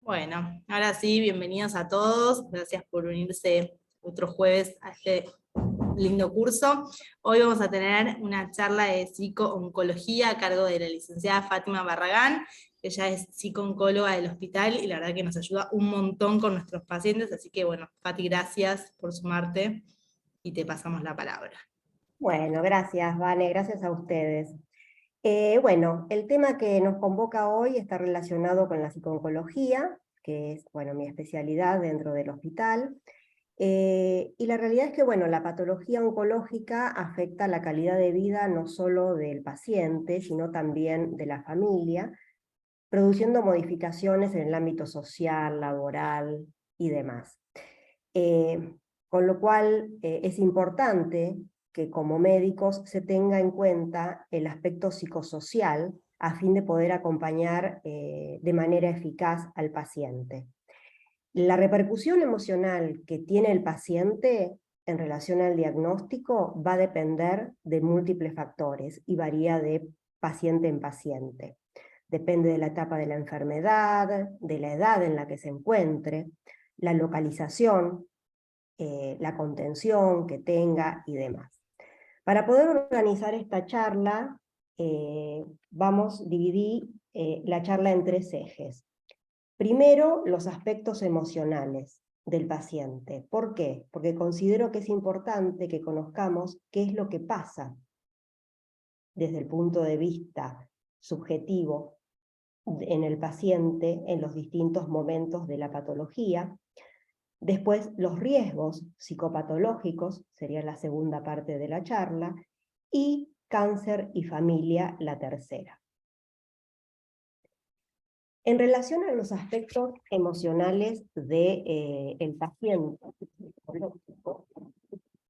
Bueno, ahora sí, bienvenidos a todos. Gracias por unirse otro jueves a este lindo curso. Hoy vamos a tener una charla de psico-oncología a cargo de la licenciada Fátima Barragán. Ella es psico-oncóloga del hospital y la verdad que nos ayuda un montón con nuestros pacientes. Así que bueno, Fati, gracias por sumarte y te pasamos la palabra. Bueno, gracias, Vane, gracias a ustedes. Bueno, el tema que nos convoca hoy está relacionado con la psico-oncología, que es, bueno, mi especialidad dentro del hospital. Y la realidad es que, bueno, la patología oncológica afecta la calidad de vida no solo del paciente, sino también de la familia, produciendo modificaciones en el ámbito social, laboral y demás. Con lo cual es importante que como médicos se tenga en cuenta el aspecto psicosocial a fin de poder acompañar de manera eficaz al paciente. La repercusión emocional que tiene el paciente en relación al diagnóstico va a depender de múltiples factores y varía de paciente en paciente. Depende de la etapa de la enfermedad, de la edad en la que se encuentre, la localización, la contención que tenga y demás. Para poder organizar esta charla, vamos a dividir la charla en tres ejes. Primero, los aspectos emocionales del paciente. ¿Por qué? Porque considero que es importante que conozcamos qué es lo que pasa desde el punto de vista subjetivo en el paciente en los distintos momentos de la patología. Después, los riesgos psicopatológicos, sería la segunda parte de la charla, y cáncer y familia, la tercera. En relación a los aspectos emocionales del paciente,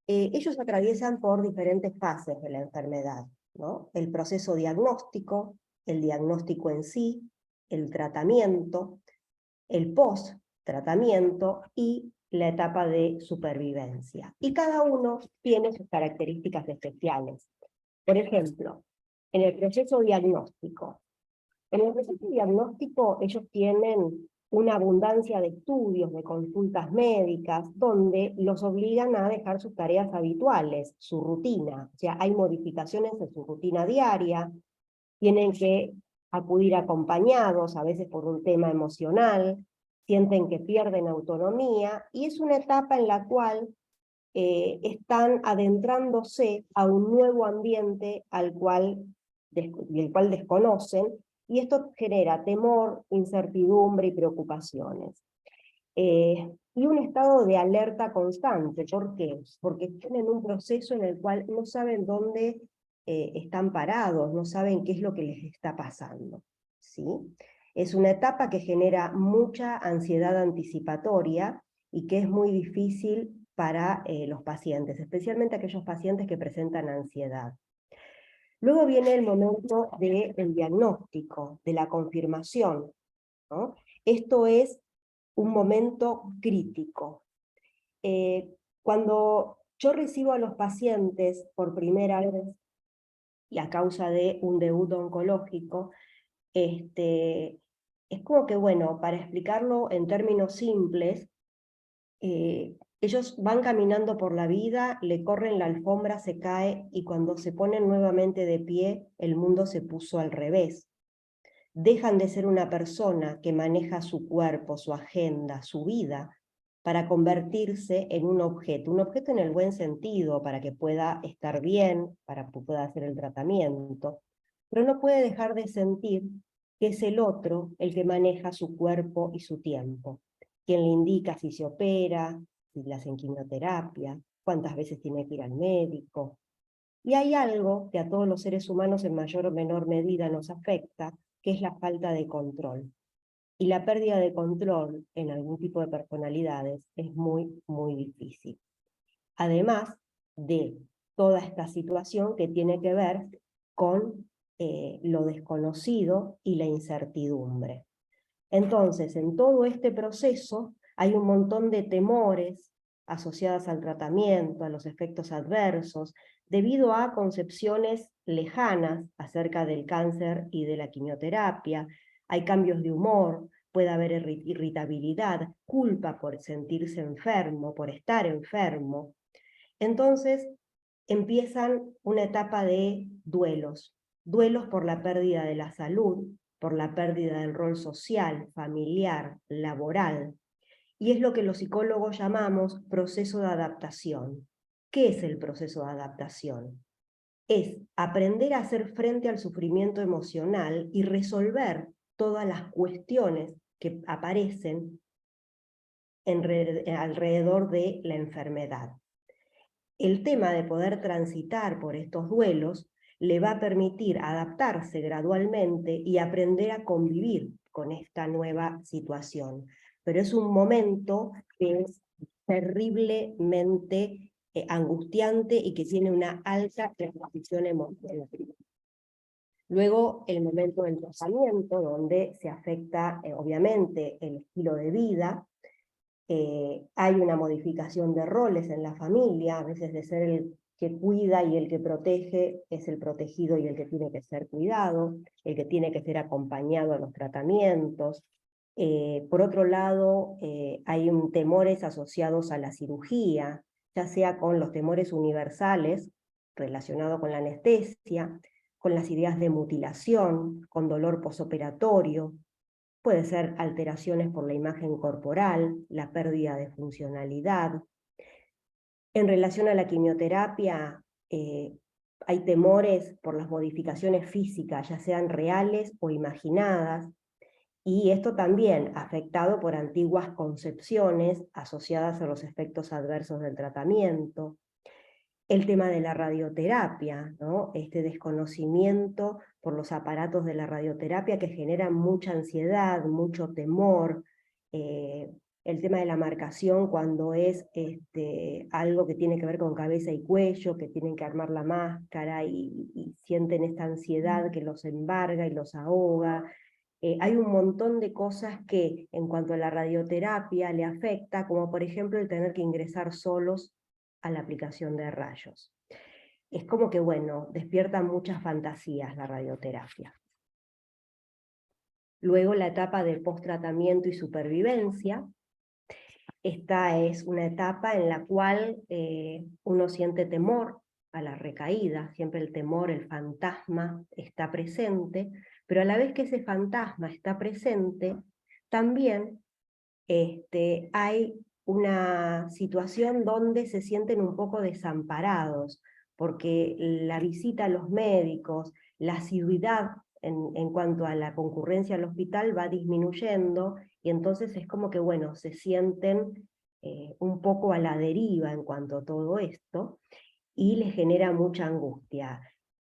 ellos atraviesan por diferentes fases de la enfermedad, ¿no? El proceso diagnóstico, el diagnóstico en sí, el tratamiento, el post-tratamiento y la etapa de supervivencia. Y cada uno tiene sus características especiales. Por ejemplo, en el proceso diagnóstico. En el proceso diagnóstico ellos tienen una abundancia de estudios, de consultas médicas, donde los obligan a dejar sus tareas habituales, su rutina. O sea, hay modificaciones en su rutina diaria, tienen que acudir acompañados, a veces por un tema emocional, sienten que pierden autonomía, y es una etapa en la cual están adentrándose a un nuevo ambiente del cual desconocen, y esto genera temor, incertidumbre y preocupaciones. Y un estado de alerta constante. ¿Por qué? Porque están en un proceso en el cual no saben dónde están parados, no saben qué es lo que les está pasando, ¿sí? Es una etapa que genera mucha ansiedad anticipatoria y que es muy difícil para los pacientes, especialmente aquellos pacientes que presentan ansiedad. Luego viene el momento del diagnóstico, de la confirmación, ¿no? Esto es un momento crítico. Cuando yo recibo a los pacientes por primera vez y a causa de un debut oncológico, es como que, bueno, para explicarlo en términos simples, ellos van caminando por la vida, le corren la alfombra, se cae, y cuando se ponen nuevamente de pie, el mundo se puso al revés. Dejan de ser una persona que maneja su cuerpo, su agenda, su vida, para convertirse en un objeto en el buen sentido, para que pueda estar bien, para que pueda hacer el tratamiento, pero no puede dejar de sentir que es el otro el que maneja su cuerpo y su tiempo, quien le indica si se opera, si le hacen quimioterapia, cuántas veces tiene que ir al médico. Y hay algo que a todos los seres humanos en mayor o menor medida nos afecta, que es la falta de control. Y la pérdida de control en algún tipo de personalidades es muy, muy difícil. Además de toda esta situación que tiene que ver con lo desconocido y la incertidumbre. Entonces, en todo este proceso hay un montón de temores asociadas al tratamiento, a los efectos adversos, debido a concepciones lejanas acerca del cáncer y de la quimioterapia. Hay cambios de humor, puede haber irritabilidad, culpa por sentirse enfermo, por estar enfermo. Entonces empiezan una etapa de duelos, duelos por la pérdida de la salud, por la pérdida del rol social, familiar, laboral, y es lo que los psicólogos llamamos proceso de adaptación. ¿Qué es el proceso de adaptación? Es aprender a hacer frente al sufrimiento emocional y resolver todas las cuestiones que aparecen alrededor de la enfermedad. El tema de poder transitar por estos duelos le va a permitir adaptarse gradualmente y aprender a convivir con esta nueva situación. Pero es un momento que es terriblemente angustiante y que tiene una alta exposición emocional. Luego, el momento del tratamiento, donde se afecta obviamente el estilo de vida. Hay una modificación de roles en la familia, a veces de ser el que cuida y el que protege es el protegido y el que tiene que ser cuidado, el que tiene que ser acompañado a los tratamientos. Por otro lado, hay temores asociados a la cirugía, ya sea con los temores universales relacionados con la anestesia, con las ideas de mutilación, con dolor posoperatorio. Puede ser alteraciones por la imagen corporal, la pérdida de funcionalidad. En relación a la quimioterapia, hay temores por las modificaciones físicas, ya sean reales o imaginadas, y esto también afectado por antiguas concepciones asociadas a los efectos adversos del tratamiento. El tema de la radioterapia, ¿no? Este desconocimiento por los aparatos de la radioterapia que generan mucha ansiedad, mucho temor. El tema de la marcación cuando es algo que tiene que ver con cabeza y cuello, que tienen que armar la máscara y sienten esta ansiedad que los embarga y los ahoga. Hay un montón de cosas que en cuanto a la radioterapia le afecta, como por ejemplo el tener que ingresar solos a la aplicación de rayos. Es como que, bueno, despierta muchas fantasías la radioterapia. Luego la etapa de post-tratamiento y supervivencia. Esta es una etapa en la cual uno siente temor a la recaída, siempre el temor, el fantasma está presente, pero a la vez que ese fantasma está presente, también hay una situación donde se sienten un poco desamparados, porque la visita a los médicos, la asiduidad en cuanto a la concurrencia al hospital va disminuyendo, y entonces es como que, bueno, se sienten un poco a la deriva en cuanto a todo esto, y les genera mucha angustia.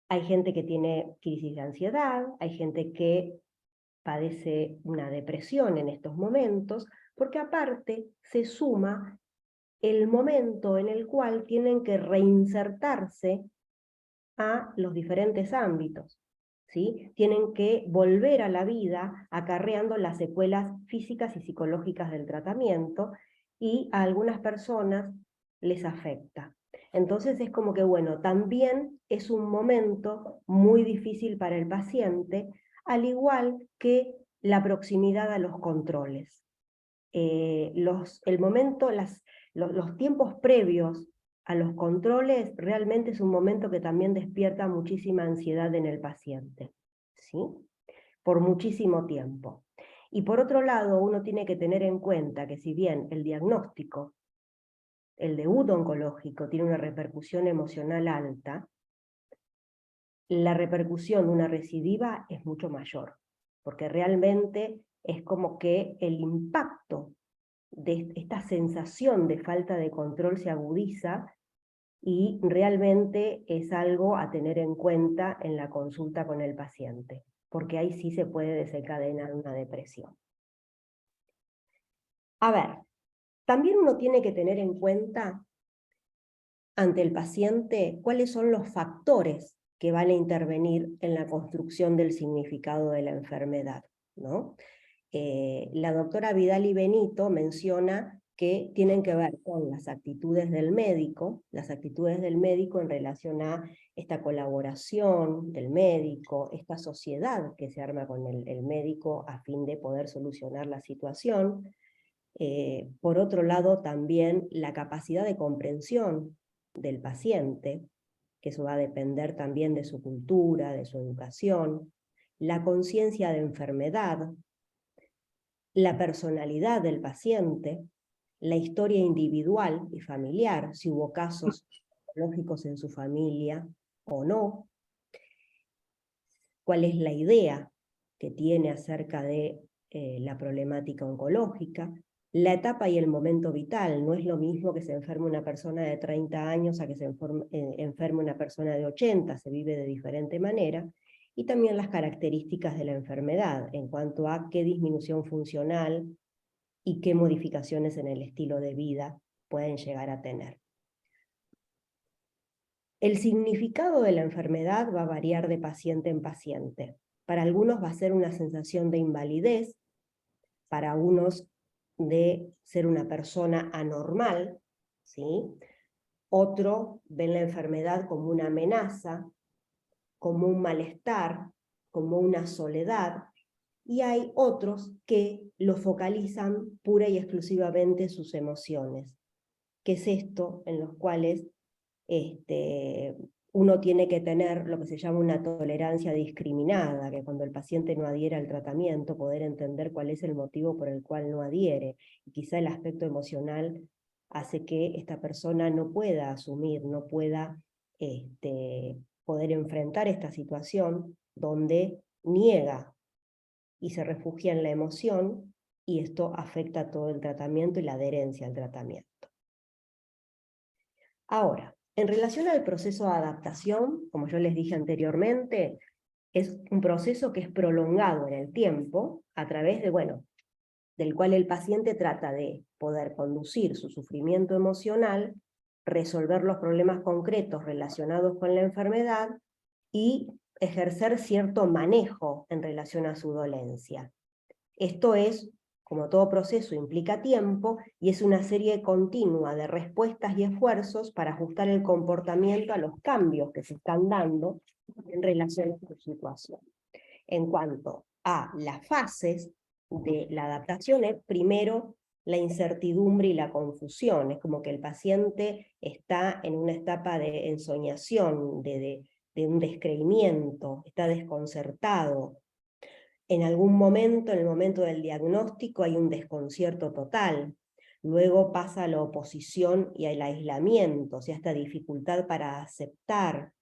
Hay gente que tiene crisis de ansiedad, hay gente que padece una depresión en estos momentos, porque aparte se suma el momento en el cual tienen que reinsertarse a los diferentes ámbitos, ¿sí? Tienen que volver a la vida acarreando las secuelas físicas y psicológicas del tratamiento, y a algunas personas les afecta. Entonces es como que, bueno, también es un momento muy difícil para el paciente, al igual que la proximidad a los controles. Los tiempos previos a los controles realmente es un momento que también despierta muchísima ansiedad en el paciente, ¿sí? Por muchísimo tiempo. Y por otro lado, uno tiene que tener en cuenta que si bien el diagnóstico, el debut oncológico, tiene una repercusión emocional alta, la repercusión de una recidiva es mucho mayor, porque realmente es como que el impacto de esta sensación de falta de control se agudiza, y realmente es algo a tener en cuenta en la consulta con el paciente, porque ahí sí se puede desencadenar una depresión. A ver, también uno tiene que tener en cuenta ante el paciente cuáles son los factores que van a intervenir en la construcción del significado de la enfermedad, ¿no? La doctora Vidal y Benito menciona que tienen que ver con las actitudes del médico en relación a esta colaboración del médico, esta sociedad que se arma con el médico a fin de poder solucionar la situación. Por otro lado, también la capacidad de comprensión del paciente, que eso va a depender también de su cultura, de su educación, la conciencia de enfermedad, la personalidad del paciente, la historia individual y familiar, si hubo casos psicológicos en su familia o no, cuál es la idea que tiene acerca de la problemática oncológica, la etapa y el momento vital. No es lo mismo que se enferme una persona de 30 años a que se enferme una persona de 80, se vive de diferente manera, y también las características de la enfermedad en cuanto a qué disminución funcional y qué modificaciones en el estilo de vida pueden llegar a tener. El significado de la enfermedad va a variar de paciente en paciente. Para algunos va a ser una sensación de invalidez, para unos de ser una persona anormal, ¿sí? Otro ven la enfermedad como una amenaza, como un malestar, como una soledad, y hay otros que lo focalizan pura y exclusivamente sus emociones. ¿Qué es esto? En los cuales uno tiene que tener lo que se llama una tolerancia discriminada, que cuando el paciente no adhiere al tratamiento, poder entender cuál es el motivo por el cual no adhiere. Y quizá el aspecto emocional hace que esta persona no pueda asumir, no pueda poder enfrentar esta situación donde niega y se refugia en la emoción, y esto afecta todo el tratamiento y la adherencia al tratamiento. Ahora, en relación al proceso de adaptación, como yo les dije anteriormente, es un proceso que es prolongado en el tiempo, a través de, del cual el paciente trata de poder conducir su sufrimiento emocional, resolver los problemas concretos relacionados con la enfermedad y ejercer cierto manejo en relación a su dolencia. Esto es, como todo proceso, implica tiempo y es una serie continua de respuestas y esfuerzos para ajustar el comportamiento a los cambios que se están dando en relación a su situación. En cuanto a las fases de la adaptación, es primero la incertidumbre y la confusión. Es como que el paciente está en una etapa de ensoñación, de un descreimiento, está desconcertado. En algún momento, en el momento del diagnóstico, hay un desconcierto total. Luego pasa a la oposición y al aislamiento, o sea, esta dificultad para aceptar,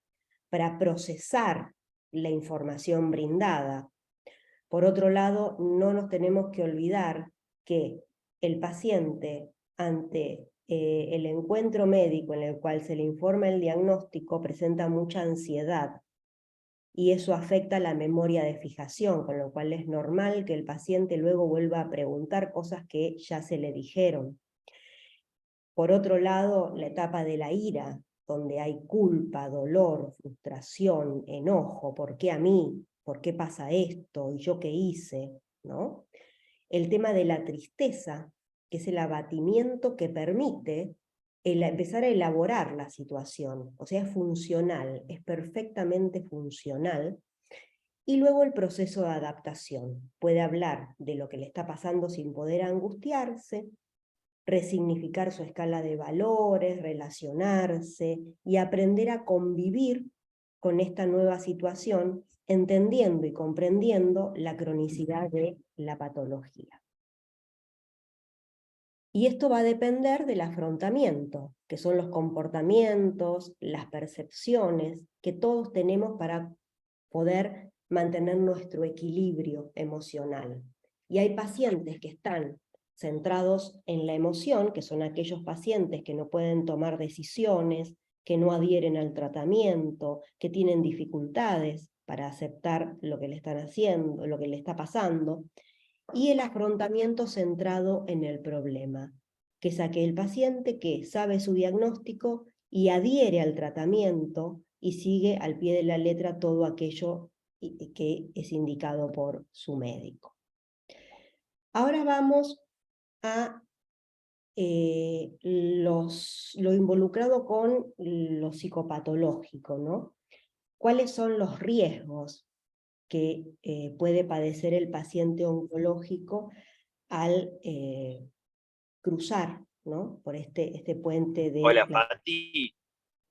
para procesar la información brindada. Por otro lado, no nos tenemos que olvidar que el paciente, ante el encuentro médico en el cual se le informa el diagnóstico, presenta mucha ansiedad, y eso afecta la memoria de fijación, con lo cual es normal que el paciente luego vuelva a preguntar cosas que ya se le dijeron. Por otro lado, la etapa de la ira, donde hay culpa, dolor, frustración, enojo, ¿por qué a mí? ¿Por qué pasa esto? ¿Y yo qué hice? ¿No? El tema de la tristeza, que es el abatimiento que permite empezar a elaborar la situación, o sea, es funcional, es perfectamente funcional. Y luego el proceso de adaptación. Puede hablar de lo que le está pasando sin poder angustiarse, resignificar su escala de valores, relacionarse y aprender a convivir con esta nueva situación, entendiendo y comprendiendo la cronicidad de la patología. Y esto va a depender del afrontamiento, que son los comportamientos, las percepciones que todos tenemos para poder mantener nuestro equilibrio emocional. Y hay pacientes que están centrados en la emoción, que son aquellos pacientes que no pueden tomar decisiones, que no adhieren al tratamiento, que tienen dificultades para aceptar lo que le están haciendo, lo que le está pasando, y el afrontamiento centrado en el problema, que es aquel paciente que sabe su diagnóstico y adhiere al tratamiento y sigue al pie de la letra todo aquello que es indicado por su médico. Ahora vamos a lo involucrado con lo psicopatológico, ¿no? ¿Cuáles son los riesgos que puede padecer el paciente oncológico al cruzar, ¿no?, por este puente de... Hola, Fati.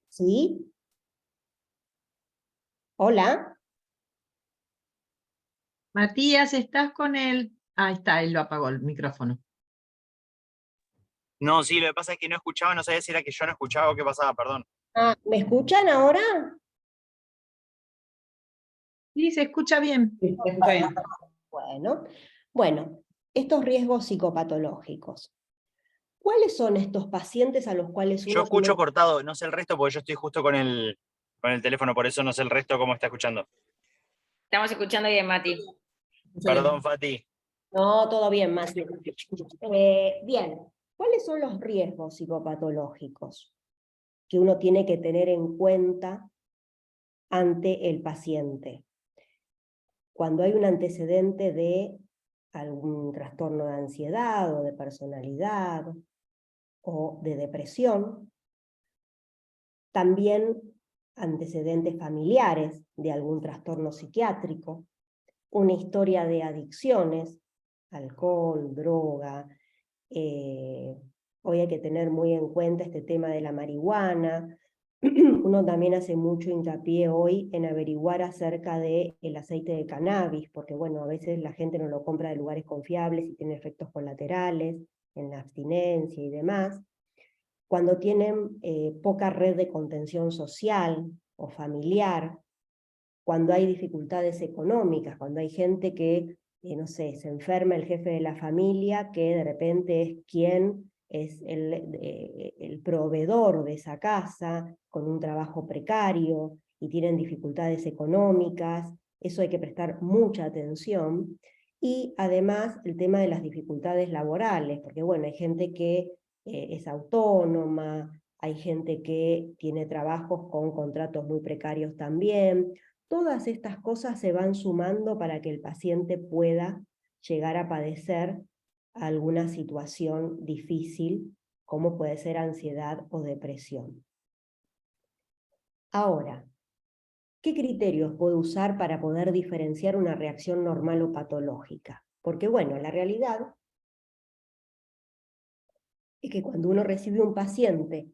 ¿Sí? Hola. Matías, ¿estás con él? Ahí está, él lo apagó el micrófono. No, sí, lo que pasa es que no escuchaba, no sabía si era que yo no escuchaba o qué pasaba, perdón. Ah, ¿me escuchan ahora? Sí, se escucha bien. Se escucha bien. Bueno, estos riesgos psicopatológicos. ¿Cuáles son estos pacientes a los cuales Yo uno escucho tiene... cortado, no sé el resto porque yo estoy justo con el teléfono, por eso no sé el resto cómo está escuchando. Estamos escuchando bien, Mati. Perdón, Fati. No, todo bien, Mati. Bien, ¿cuáles son los riesgos psicopatológicos que uno tiene que tener en cuenta ante el paciente? Cuando hay un antecedente de algún trastorno de ansiedad o de personalidad o de depresión, también antecedentes familiares de algún trastorno psiquiátrico, una historia de adicciones, alcohol, droga. Hoy hay que tener muy en cuenta este tema de la marihuana. Uno también hace mucho hincapié hoy en averiguar acerca del aceite de cannabis, porque bueno, a veces la gente no lo compra de lugares confiables y tiene efectos colaterales en la abstinencia y demás. Cuando tienen poca red de contención social o familiar, cuando hay dificultades económicas, cuando hay gente que, no sé, se enferma el jefe de la familia, que de repente es quien es el proveedor de esa casa, con un trabajo precario, y tienen dificultades económicas, eso hay que prestar mucha atención. Y además el tema de las dificultades laborales, porque bueno, hay gente que es autónoma, hay gente que tiene trabajos con contratos muy precarios también. Todas estas cosas se van sumando para que el paciente pueda llegar a padecer alguna situación difícil, como puede ser ansiedad o depresión. Ahora, ¿qué criterios puedo usar para poder diferenciar una reacción normal o patológica? Porque bueno, la realidad es que cuando uno recibe un paciente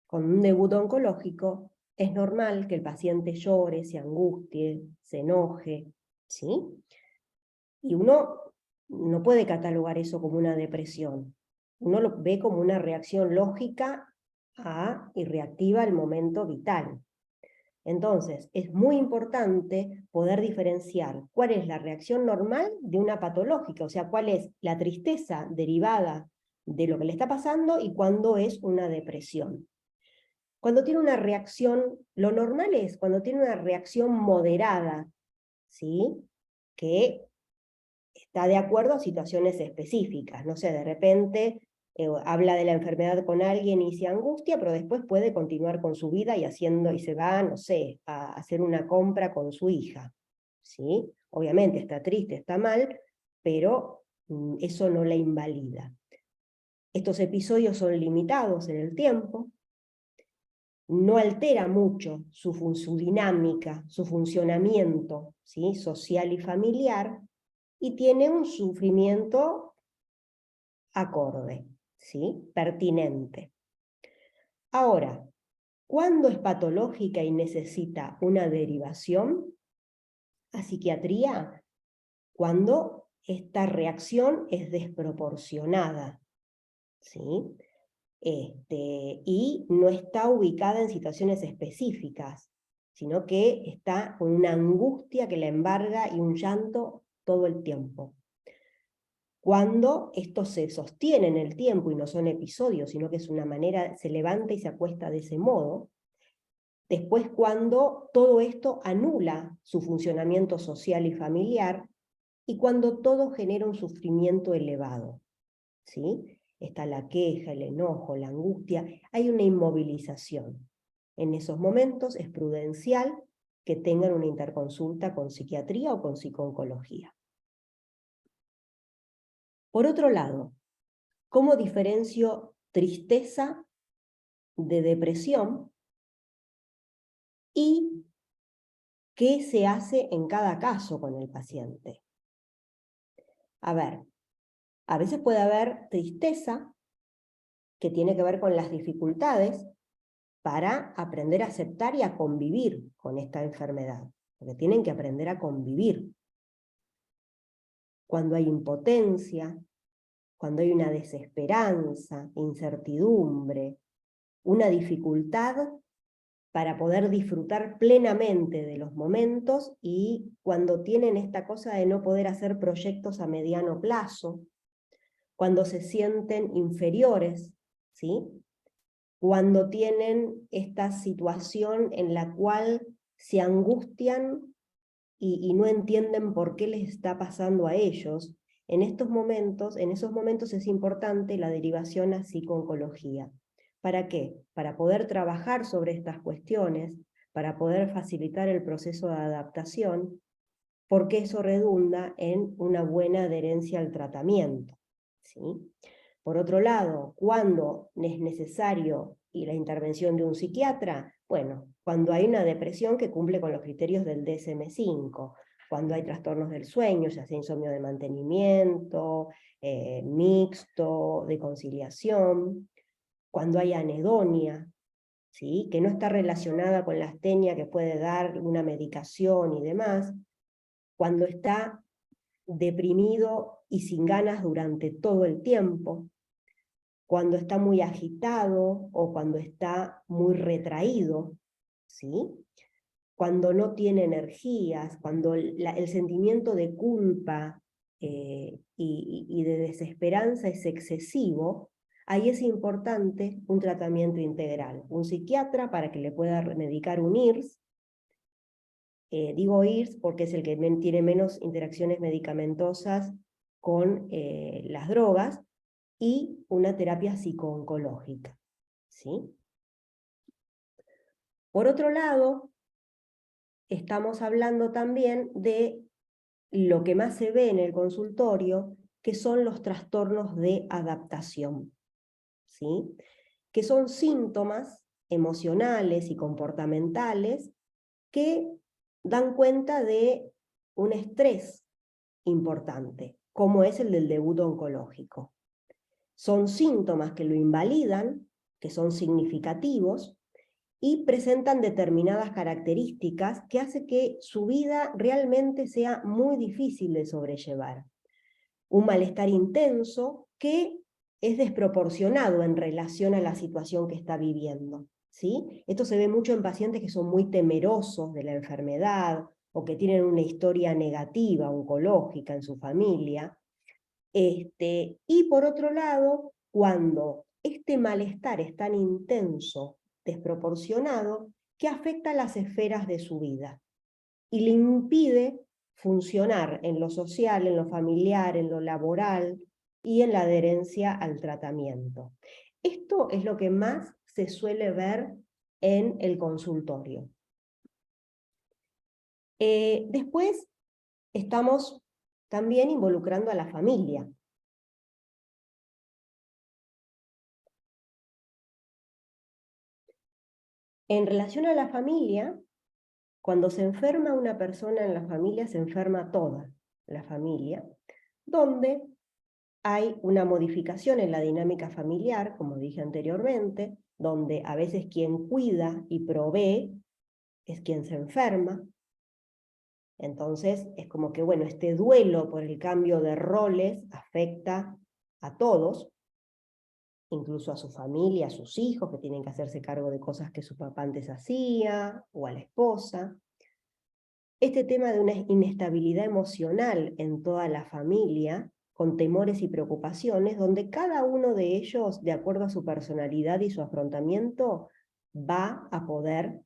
con un debut oncológico, es normal que el paciente llore, se angustie, se enoje, ¿sí? Y uno no puede catalogar eso como una depresión. Uno lo ve como una reacción lógica y reactiva al momento vital. Entonces, es muy importante poder diferenciar cuál es la reacción normal de una patológica, o sea, cuál es la tristeza derivada de lo que le está pasando y cuándo es una depresión. Cuando tiene una reacción, lo normal es cuando tiene una reacción moderada, ¿sí?, que está de acuerdo a situaciones específicas. No sé, de repente habla de la enfermedad con alguien y se angustia, pero después puede continuar con su vida y se va, no sé, a hacer una compra con su hija, ¿sí? Obviamente está triste, está mal, pero eso no la invalida. Estos episodios son limitados en el tiempo, no altera mucho su dinámica, su funcionamiento, ¿sí?, social y familiar, y tiene un sufrimiento acorde, ¿sí?, pertinente. Ahora, ¿cuándo es patológica y necesita una derivación a psiquiatría? Cuando esta reacción es desproporcionada, ¿sí?, y no está ubicada en situaciones específicas, sino que está con una angustia que la embarga y un llanto todo el tiempo. Cuando esto se sostiene en el tiempo y no son episodios, sino que es una manera, se levanta y se acuesta de ese modo. Después, cuando todo esto anula su funcionamiento social y familiar, y cuando todo genera un sufrimiento elevado, ¿sí? Está la queja, el enojo, la angustia, hay una inmovilización. En esos momentos es prudencial que tengan una interconsulta con psiquiatría o con psicooncología. Por otro lado, ¿Cómo diferencio tristeza de depresión? ¿Y qué se hace en cada caso con el paciente? A ver, a veces puede haber tristeza que tiene que ver con las dificultades para aprender a aceptar y a convivir con esta enfermedad, porque tienen que aprender a convivir. Cuando hay impotencia, cuando hay una desesperanza, incertidumbre, una dificultad para poder disfrutar plenamente de los momentos, y cuando tienen esta cosa de no poder hacer proyectos a mediano plazo, cuando se sienten inferiores, ¿sí? Cuando tienen esta situación en la cual se angustian y no entienden por qué les está pasando a ellos. En esos momentos es importante la derivación a psico-oncología. ¿Para qué? Para poder trabajar sobre estas cuestiones, para poder facilitar el proceso de adaptación, porque eso redunda en una buena adherencia al tratamiento, ¿sí? Por otro lado, ¿cuándo es necesario y la intervención de un psiquiatra? Bueno, cuando hay una depresión que cumple con los criterios del DSM-5, cuando hay trastornos del sueño, ya sea insomnio de mantenimiento, mixto, de conciliación, cuando hay anedonia, ¿sí? Que no está relacionada con la astenia que puede dar una medicación y demás, cuando está deprimido y sin ganas durante todo el tiempo, cuando está muy agitado o cuando está muy retraído, ¿sí? Cuando no tiene energías, cuando el sentimiento de culpa y de desesperanza es excesivo, ahí es importante un tratamiento integral. Un psiquiatra para que le pueda medicar un IRS, digo IRS porque es el que tiene menos interacciones medicamentosas con las drogas, y una terapia psico-oncológica, ¿sí? Por otro lado, estamos hablando también de lo que más se ve en el consultorio, que son los trastornos de adaptación, ¿sí? Que son síntomas emocionales y comportamentales que dan cuenta de un estrés importante, como es el del debut oncológico. Son síntomas que lo invalidan, que son significativos, y presentan determinadas características que hacen que su vida realmente sea muy difícil de sobrellevar. Un malestar intenso que es desproporcionado en relación a la situación que está viviendo, ¿sí? Esto se ve mucho en pacientes que son muy temerosos de la enfermedad o que tienen una historia negativa, oncológica en su familia. Y por otro lado, cuando este malestar es tan intenso, desproporcionado, que afecta las esferas de su vida y le impide funcionar en lo social, en lo familiar, en lo laboral y en la adherencia al tratamiento. Esto es lo que más se suele ver en el consultorio. Después estamos también involucrando a la familia. En relación a la familia, cuando se enferma una persona en la familia, se enferma toda la familia, donde hay una modificación en la dinámica familiar, como dije anteriormente, donde a veces quien cuida y provee es quien se enferma. Entonces es como que, bueno, este duelo por el cambio de roles afecta a todos, incluso a su familia, a sus hijos, que tienen que hacerse cargo de cosas que su papá antes hacía, o a la esposa. Este tema de una inestabilidad emocional en toda la familia, con temores y preocupaciones, donde cada uno de ellos, de acuerdo a su personalidad y su afrontamiento, va a poder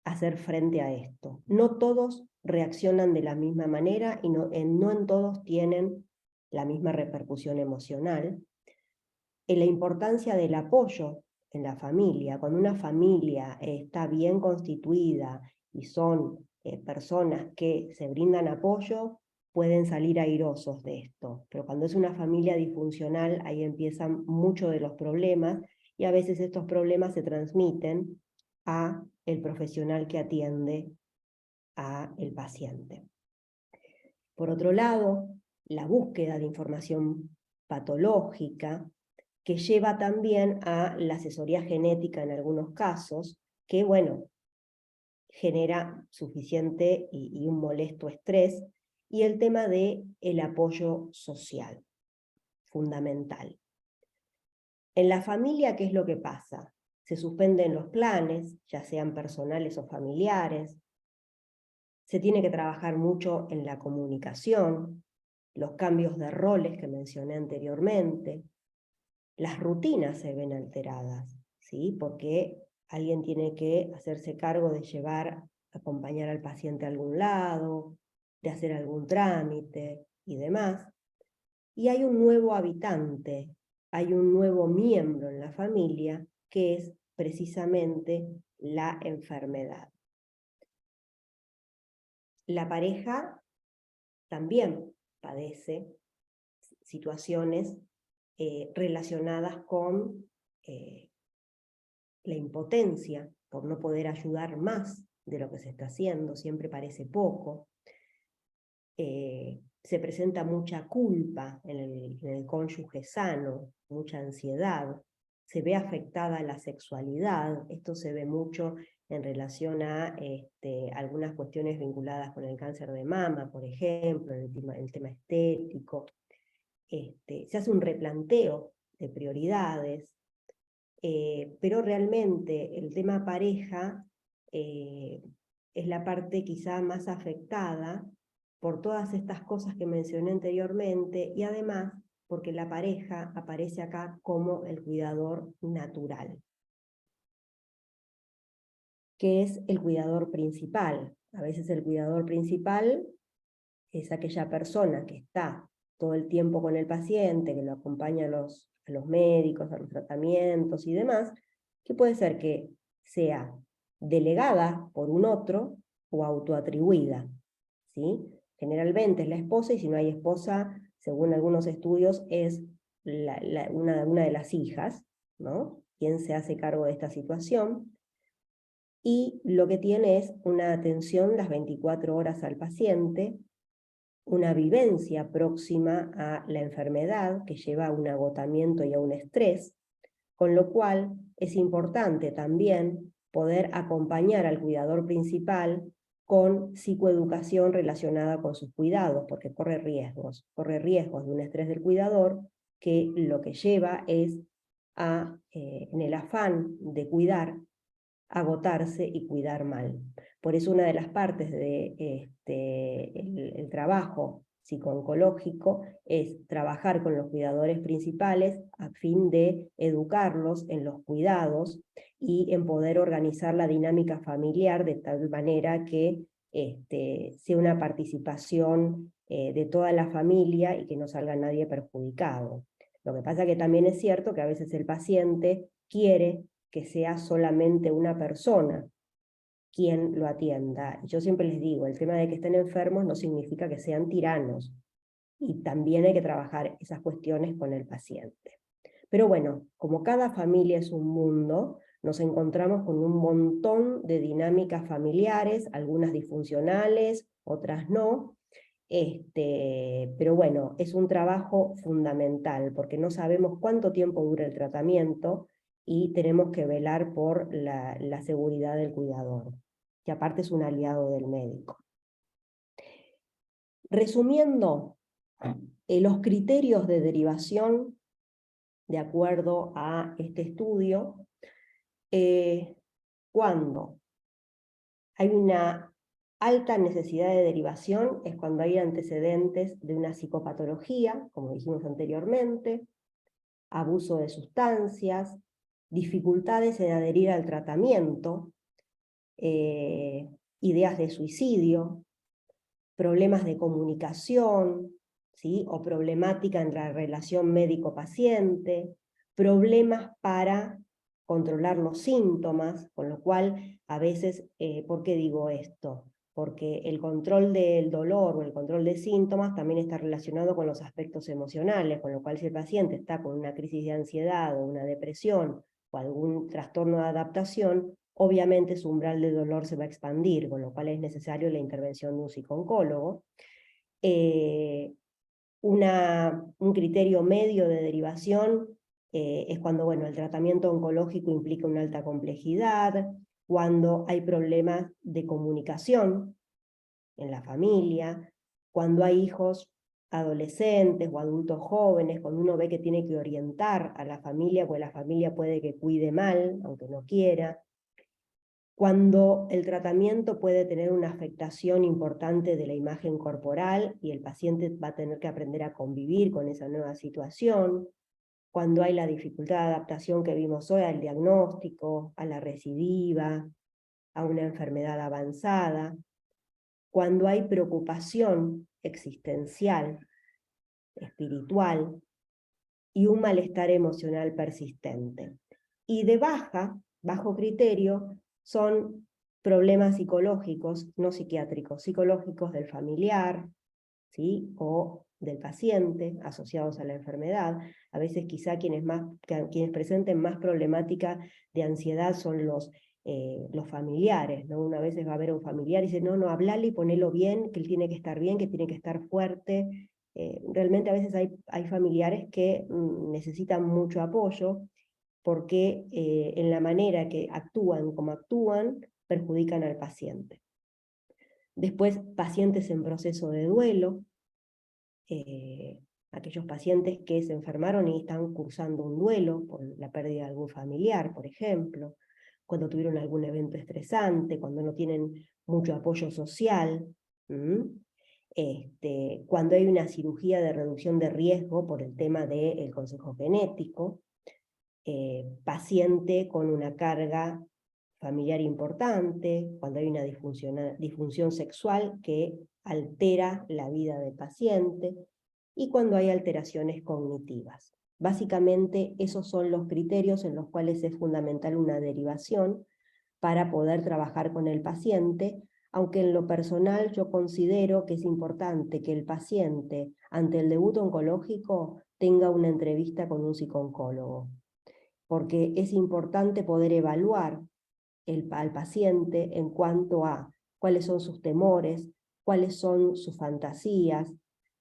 hacer frente a esto. No todos reaccionan de la misma manera y no en todos tienen la misma repercusión emocional. La importancia del apoyo en la familia, cuando una familia está bien constituida y son personas que se brindan apoyo, pueden salir airosos de esto, pero cuando es una familia disfuncional, ahí empiezan muchos de los problemas, y a veces estos problemas se transmiten a el profesional que atiende a el paciente. Por otro lado, la búsqueda de información patológica, que lleva también a la asesoría genética en algunos casos, que bueno, genera suficiente y un molesto estrés, y el tema del apoyo social, fundamental. En la familia, ¿qué es lo que pasa? Se suspenden los planes, ya sean personales o familiares, se tiene que trabajar mucho en la comunicación, los cambios de roles que mencioné anteriormente, las rutinas se ven alteradas, ¿sí? Porque alguien tiene que hacerse cargo de acompañar al paciente a algún lado, de hacer algún trámite y demás. Y hay un nuevo habitante, hay un nuevo miembro en la familia, que es precisamente la enfermedad. La pareja también padece situaciones relacionadas con la impotencia por no poder ayudar más de lo que se está haciendo, siempre parece poco. Se presenta mucha culpa en el cónyuge sano, mucha ansiedad, se ve afectada la sexualidad, esto se ve mucho en relación a algunas cuestiones vinculadas con el cáncer de mama, por ejemplo, el tema estético. Se hace un replanteo de prioridades, pero realmente el tema pareja es la parte quizá más afectada por todas estas cosas que mencioné anteriormente, y además porque la pareja aparece acá como el cuidador natural, que es el cuidador principal. A veces el cuidador principal es aquella persona que está todo el tiempo con el paciente, que lo acompaña a los médicos, a los tratamientos y demás, que puede ser que sea delegada por un otro o autoatribuida, ¿sí? Generalmente es la esposa, y si no hay esposa, según algunos estudios, es una de las hijas, ¿no? Quien se hace cargo de esta situación, y lo que tiene es una atención las 24 horas al paciente, una vivencia próxima a la enfermedad que lleva a un agotamiento y a un estrés, con lo cual es importante también poder acompañar al cuidador principal con psicoeducación relacionada con sus cuidados, porque corre riesgos de un estrés del cuidador, que lo que lleva es en el afán de cuidar, agotarse y cuidar mal. Por eso una de las partes de el trabajo psicooncológico es trabajar con los cuidadores principales a fin de educarlos en los cuidados y en poder organizar la dinámica familiar de tal manera que sea una participación de toda la familia y que no salga nadie perjudicado. Lo que pasa que también es cierto que a veces el paciente quiere que sea solamente una persona quien lo atienda. Yo siempre les digo, el tema de que estén enfermos no significa que sean tiranos, y también hay que trabajar esas cuestiones con el paciente. Pero bueno, como cada familia es un mundo, nos encontramos con un montón de dinámicas familiares, algunas disfuncionales, otras no, pero bueno, es un trabajo fundamental, porque no sabemos cuánto tiempo dura el tratamiento, y tenemos que velar por la seguridad del cuidador, que aparte es un aliado del médico. Resumiendo, los criterios de derivación, de acuerdo a este estudio, cuando hay una alta necesidad de derivación es cuando hay antecedentes de una psicopatología, como dijimos anteriormente, abuso de sustancias, dificultades en adherir al tratamiento, ideas de suicidio, problemas de comunicación, ¿sí? O problemática en la relación médico-paciente, problemas para controlar los síntomas, con lo cual a veces, ¿por qué digo esto? porque el control del dolor o el control de síntomas también está relacionado con los aspectos emocionales, con lo cual si el paciente está con una crisis de ansiedad o una depresión o algún trastorno de adaptación, obviamente su umbral de dolor se va a expandir, con lo cual es necesario la intervención de un psicooncólogo. Un criterio medio de derivación es cuando, bueno, el tratamiento oncológico implica una alta complejidad, cuando hay problemas de comunicación en la familia, cuando hay hijos adolescentes o adultos jóvenes, cuando uno ve que tiene que orientar a la familia, pues la familia puede que cuide mal, aunque no quiera, cuando el tratamiento puede tener una afectación importante de la imagen corporal y el paciente va a tener que aprender a convivir con esa nueva situación, cuando hay la dificultad de adaptación que vimos hoy al diagnóstico, a la recidiva, a una enfermedad avanzada, cuando hay preocupación existencial, espiritual y un malestar emocional persistente. Y de bajo criterio, son problemas psicológicos, no psiquiátricos, psicológicos del familiar, ¿sí? O del paciente, asociados a la enfermedad. A veces quizá quienes presenten más problemática de ansiedad son los familiares, ¿no? Una vez va a ver a un familiar y dice, no, hablale y ponelo bien, que él tiene que estar bien, que tiene que estar fuerte. Realmente a veces hay familiares que necesitan mucho apoyo, porque en la manera que actúan como actúan, perjudican al paciente. Después, pacientes en proceso de duelo, aquellos pacientes que se enfermaron y están cursando un duelo por la pérdida de algún familiar, por ejemplo, cuando tuvieron algún evento estresante, cuando no tienen mucho apoyo social, cuando hay una cirugía de reducción de riesgo por el tema del consejo genético, paciente con una carga familiar importante, cuando hay una disfunción sexual que altera la vida del paciente, y cuando hay alteraciones cognitivas. Básicamente esos son los criterios en los cuales es fundamental una derivación para poder trabajar con el paciente, aunque en lo personal yo considero que es importante que el paciente ante el debut oncológico tenga una entrevista con un psicooncólogo, porque es importante poder evaluar al paciente en cuanto a cuáles son sus temores, cuáles son sus fantasías,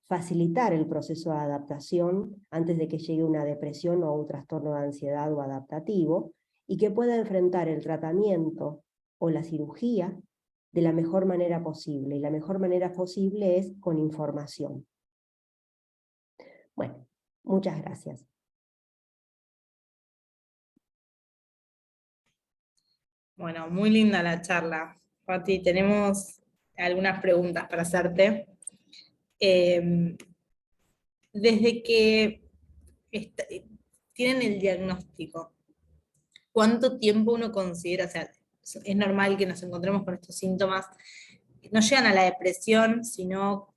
facilitar el proceso de adaptación antes de que llegue una depresión o un trastorno de ansiedad o adaptativo, y que pueda enfrentar el tratamiento o la cirugía de la mejor manera posible, y la mejor manera posible es con información. Bueno, muchas gracias. Bueno, muy linda la charla. Pati, tenemos algunas preguntas para hacerte. Desde que tienen el diagnóstico, ¿cuánto tiempo uno considera? O sea, es normal que nos encontremos con estos síntomas, no llegan a la depresión, sino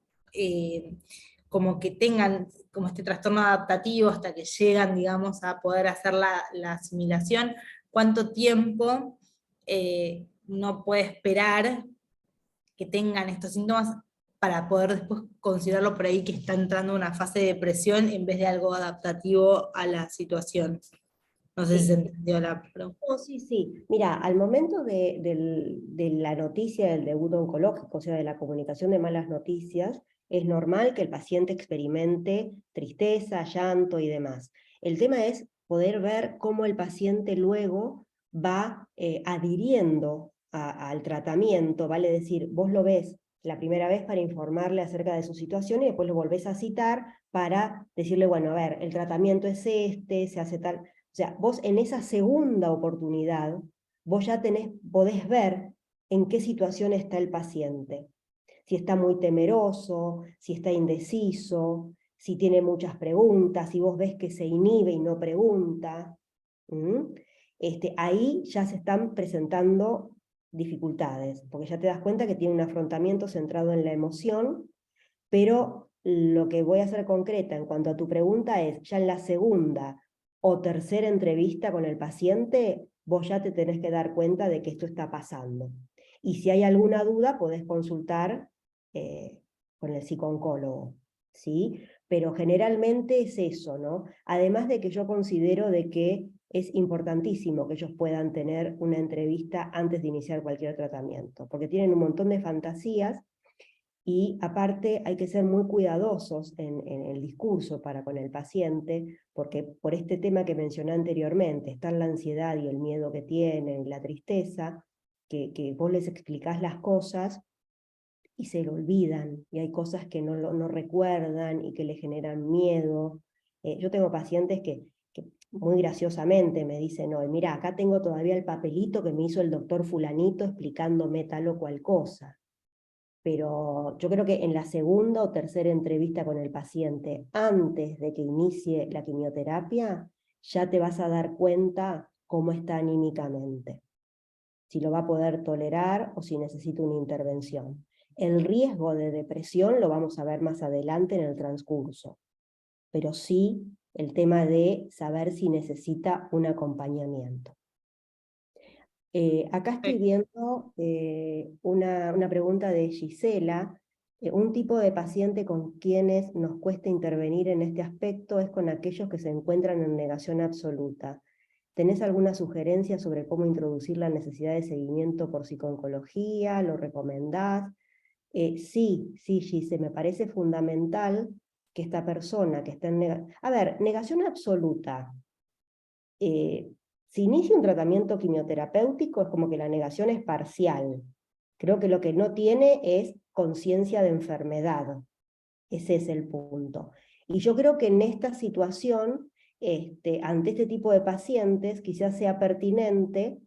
como que tengan como este trastorno adaptativo hasta que llegan, digamos, a poder hacer la asimilación. ¿Cuánto tiempo uno puede esperar que tengan estos síntomas para poder después considerarlo por ahí que está entrando en una fase de depresión en vez de algo adaptativo a la situación? No sé si se entendió la pregunta. Oh, sí. Mira, al momento de la noticia del debut oncológico, o sea, de la comunicación de malas noticias, es normal que el paciente experimente tristeza, llanto y demás. El tema es poder ver cómo el paciente luego va adhiriendo al tratamiento, vale decir, vos lo ves la primera vez para informarle acerca de su situación y después lo volvés a citar para decirle, bueno, a ver, el tratamiento es este, se hace tal. O sea, vos en esa segunda oportunidad, vos ya podés ver en qué situación está el paciente. Si está muy temeroso, si está indeciso, si tiene muchas preguntas, si vos ves que se inhibe y no pregunta. Ahí ya se están presentando dificultades, porque ya te das cuenta que tiene un afrontamiento centrado en la emoción, pero lo que voy a hacer concreta en cuanto a tu pregunta es, ya en la segunda o tercera entrevista con el paciente, vos ya te tenés que dar cuenta de que esto está pasando. Y si hay alguna duda, podés consultar con el psicooncólogo, ¿sí? Pero generalmente es eso, ¿no? Además de que yo considero de que es importantísimo que ellos puedan tener una entrevista antes de iniciar cualquier tratamiento, porque tienen un montón de fantasías y aparte hay que ser muy cuidadosos en el discurso para con el paciente, porque por este tema que mencioné anteriormente, está la ansiedad y el miedo que tienen, la tristeza, que vos les explicás las cosas y se lo olvidan, y hay cosas que no recuerdan y que le generan miedo. Yo tengo pacientes que muy graciosamente me dicen, no, mira, acá tengo todavía el papelito que me hizo el doctor fulanito explicándome tal o cual cosa. Pero yo creo que en la segunda o tercera entrevista con el paciente, antes de que inicie la quimioterapia, ya te vas a dar cuenta cómo está anímicamente, si lo va a poder tolerar o si necesita una intervención. El riesgo de depresión lo vamos a ver más adelante en el transcurso, pero sí el tema de saber si necesita un acompañamiento. Acá estoy viendo una pregunta de Gisela. Un tipo de paciente con quienes nos cuesta intervenir en este aspecto es con aquellos que se encuentran en negación absoluta. ¿Tenés alguna sugerencia sobre cómo introducir la necesidad de seguimiento por psicooncología? ¿Lo recomendás? Sí, Gise, me parece fundamental que esta persona que está en negación... A ver, negación absoluta. Si inicia un tratamiento quimioterapéutico es como que la negación es parcial. Creo que lo que no tiene es conciencia de enfermedad. Ese es el punto. Y yo creo que en esta situación, ante este tipo de pacientes, quizás sea pertinente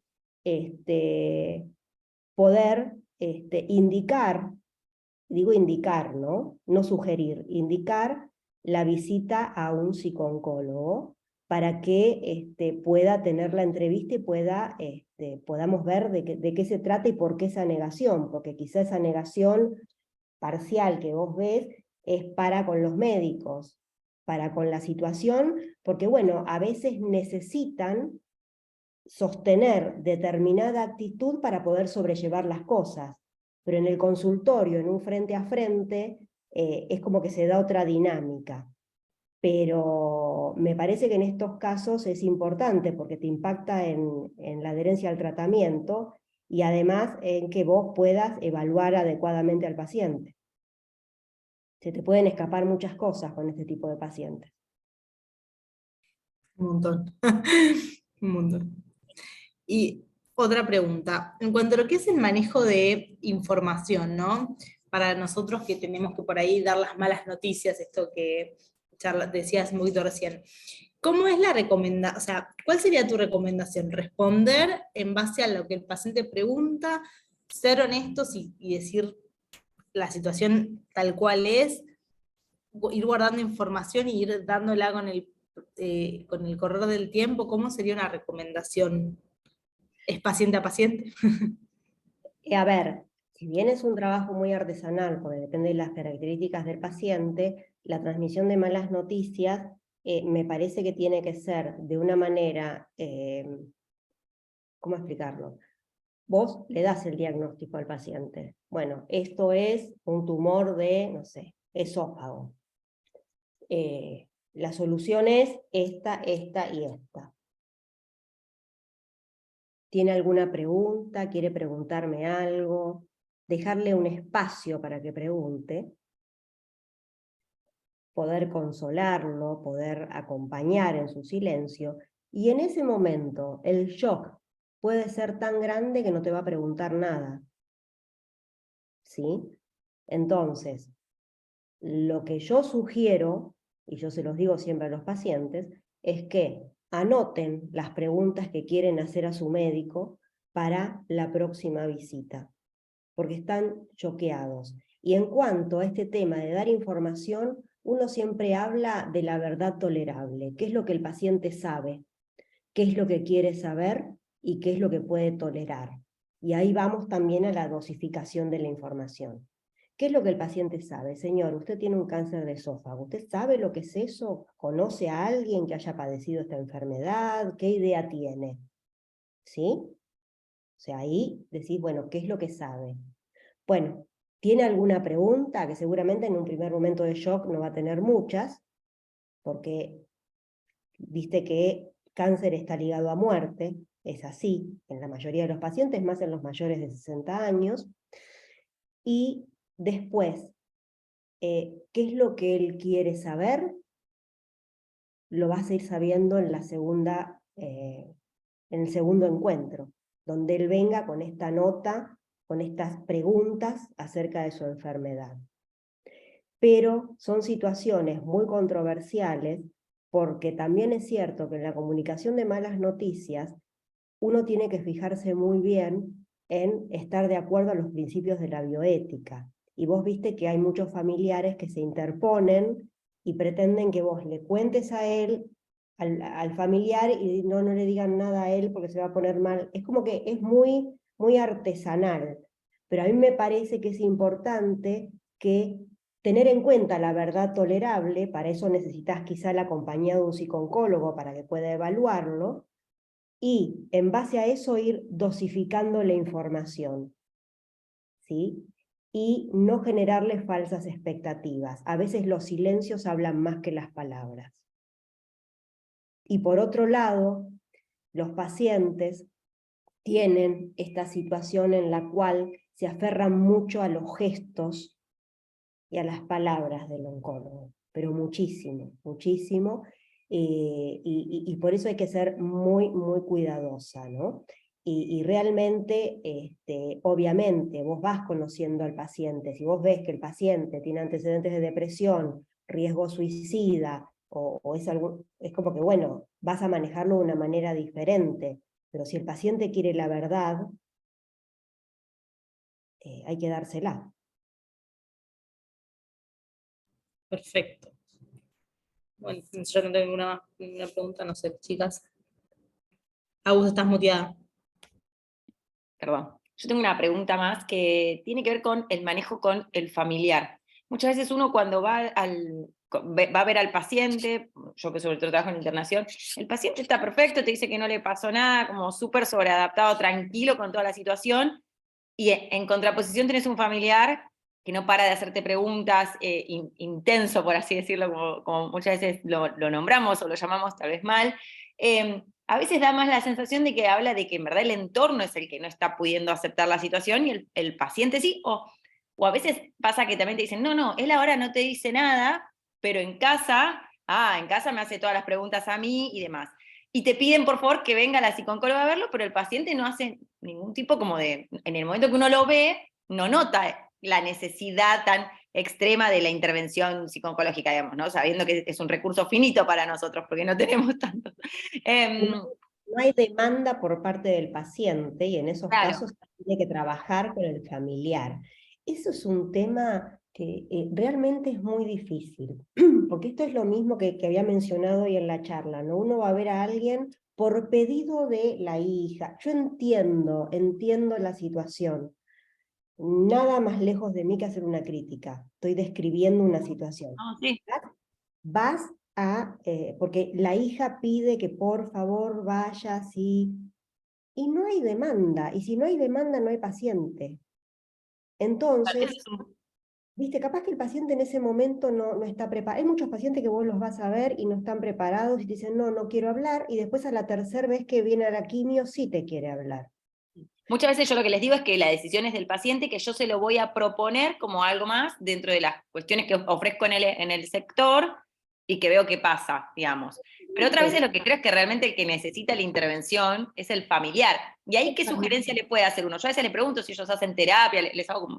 poder indicar, digo indicar, ¿no? No sugerir, indicar la visita a un psicooncólogo para que pueda tener la entrevista y podamos ver de qué se trata y por qué esa negación, porque quizá esa negación parcial que vos ves es para con los médicos, para con la situación, porque bueno, a veces necesitan sostener determinada actitud para poder sobrellevar las cosas, pero en el consultorio, en un frente a frente, es como que se da otra dinámica. Pero me parece que en estos casos es importante porque te impacta en la adherencia al tratamiento y además en que vos puedas evaluar adecuadamente al paciente. Se te pueden escapar muchas cosas con este tipo de pacientes. Un montón. Un montón. Y otra pregunta, en cuanto a lo que es el manejo de información, ¿no? Para nosotros que tenemos que por ahí dar las malas noticias, esto que decías un poquito recién, ¿cómo es la recomendación? O sea, ¿cuál sería tu recomendación? ¿Responder en base a lo que el paciente pregunta, ser honestos y decir la situación tal cual es, ir guardando información y ir dándola con el correr del tiempo? ¿Cómo sería una recomendación? ¿Es paciente a paciente? A ver, si bien es un trabajo muy artesanal, porque depende de las características del paciente, la transmisión de malas noticias me parece que tiene que ser de una manera, ¿cómo explicarlo? Vos le das el diagnóstico al paciente. Bueno, esto es un tumor de, no sé, esófago. La solución es esta y esta. ¿Tiene alguna pregunta? ¿Quiere preguntarme algo? Dejarle un espacio para que pregunte. Poder consolarlo, poder acompañar en su silencio. Y en ese momento el shock puede ser tan grande que no te va a preguntar nada. ¿Sí? Entonces, lo que yo sugiero, y yo se los digo siempre a los pacientes, es que anoten las preguntas que quieren hacer a su médico para la próxima visita, porque están choqueados. Y en cuanto a este tema de dar información, uno siempre habla de la verdad tolerable, qué es lo que el paciente sabe, qué es lo que quiere saber y qué es lo que puede tolerar. Y ahí vamos también a la dosificación de la información. ¿Qué es lo que el paciente sabe? Señor, usted tiene un cáncer de esófago. ¿Usted sabe lo que es eso? ¿Conoce a alguien que haya padecido esta enfermedad? ¿Qué idea tiene? ¿Sí? sea, ahí decís, bueno, ¿qué es lo que sabe? Bueno, ¿tiene alguna pregunta? Que seguramente en un primer momento de shock no va a tener muchas, porque viste que cáncer está ligado a muerte, es así, en la mayoría de los pacientes, más en los mayores de 60 años. Y después, ¿qué es lo que él quiere saber? Lo vas a ir sabiendo en en el segundo encuentro, donde él venga con esta nota, con estas preguntas acerca de su enfermedad. Pero son situaciones muy controversiales, porque también es cierto que en la comunicación de malas noticias uno tiene que fijarse muy bien en estar de acuerdo a los principios de la bioética. Y vos viste que hay muchos familiares que se interponen y pretenden que vos le cuentes a él, al familiar, y no le digan nada a él porque se va a poner mal. Es como que es muy, muy artesanal. Pero a mí me parece que es importante que tener en cuenta la verdad tolerable, para eso necesitas quizá la compañía de un psicooncólogo para que pueda evaluarlo, y en base a eso ir dosificando la información, ¿sí? Y no generarle falsas expectativas. A veces los silencios hablan más que las palabras. Y por otro lado, los pacientes tienen esta situación en la cual se aferran mucho a los gestos y a las palabras del oncólogo, pero muchísimo, muchísimo, y por eso hay que ser muy, muy cuidadosa, ¿no? Y realmente, obviamente, vos vas conociendo al paciente. Si vos ves que el paciente tiene antecedentes de depresión, riesgo suicida, o es como que, bueno, vas a manejarlo de una manera diferente, pero si el paciente quiere la verdad, hay que dársela. Perfecto. Bueno, yo no tengo ninguna pregunta, no sé, chicas. Agus, estás muteada. Perdón. Yo tengo una pregunta más que tiene que ver con el manejo con el familiar. Muchas veces uno cuando va a ver al paciente, yo que sobre todo trabajo en internación, el paciente está perfecto, te dice que no le pasó nada, como súper sobreadaptado, tranquilo con toda la situación, y en contraposición tenés un familiar que no para de hacerte preguntas, intenso, por así decirlo, como muchas veces lo nombramos o lo llamamos tal vez mal. A veces da más la sensación de que habla de que en verdad el entorno es el que no está pudiendo aceptar la situación y el paciente sí, o a veces pasa que también te dicen, no, él ahora no te dice nada, pero en casa me hace todas las preguntas a mí y demás. Y te piden, por favor, que venga la psicóloga a verlo, pero el paciente no hace ningún tipo como de, en el momento que uno lo ve, no nota la necesidad tan extrema de la intervención psicológica, digamos, ¿no? Sabiendo que es un recurso finito para nosotros, porque no tenemos tanto. No hay demanda por parte del paciente, y en esos Claro. casos tiene que trabajar con el familiar. Eso es un tema que realmente es muy difícil, porque esto es lo mismo que había mencionado hoy en la charla, ¿no? Uno va a ver a alguien por pedido de la hija. Yo entiendo la situación. Nada más lejos de mí que hacer una crítica. Estoy describiendo una situación. Sí. Vas porque la hija pide que por favor vaya así, y no hay demanda, y si no hay demanda no hay paciente. Entonces, viste, capaz que el paciente en ese momento no está preparado. Hay muchos pacientes que vos los vas a ver y no están preparados y te dicen, no quiero hablar, y después a la tercera vez que viene a la quimio sí te quiere hablar. Muchas veces yo lo que les digo es que la decisión es del paciente, que yo se lo voy a proponer como algo más dentro de las cuestiones que ofrezco en el sector y que veo qué pasa, digamos. Pero otras veces lo que creo es que realmente el que necesita la intervención es el familiar. Y ahí, ¿qué sugerencia le puede hacer uno? Yo a veces le pregunto si ellos hacen terapia,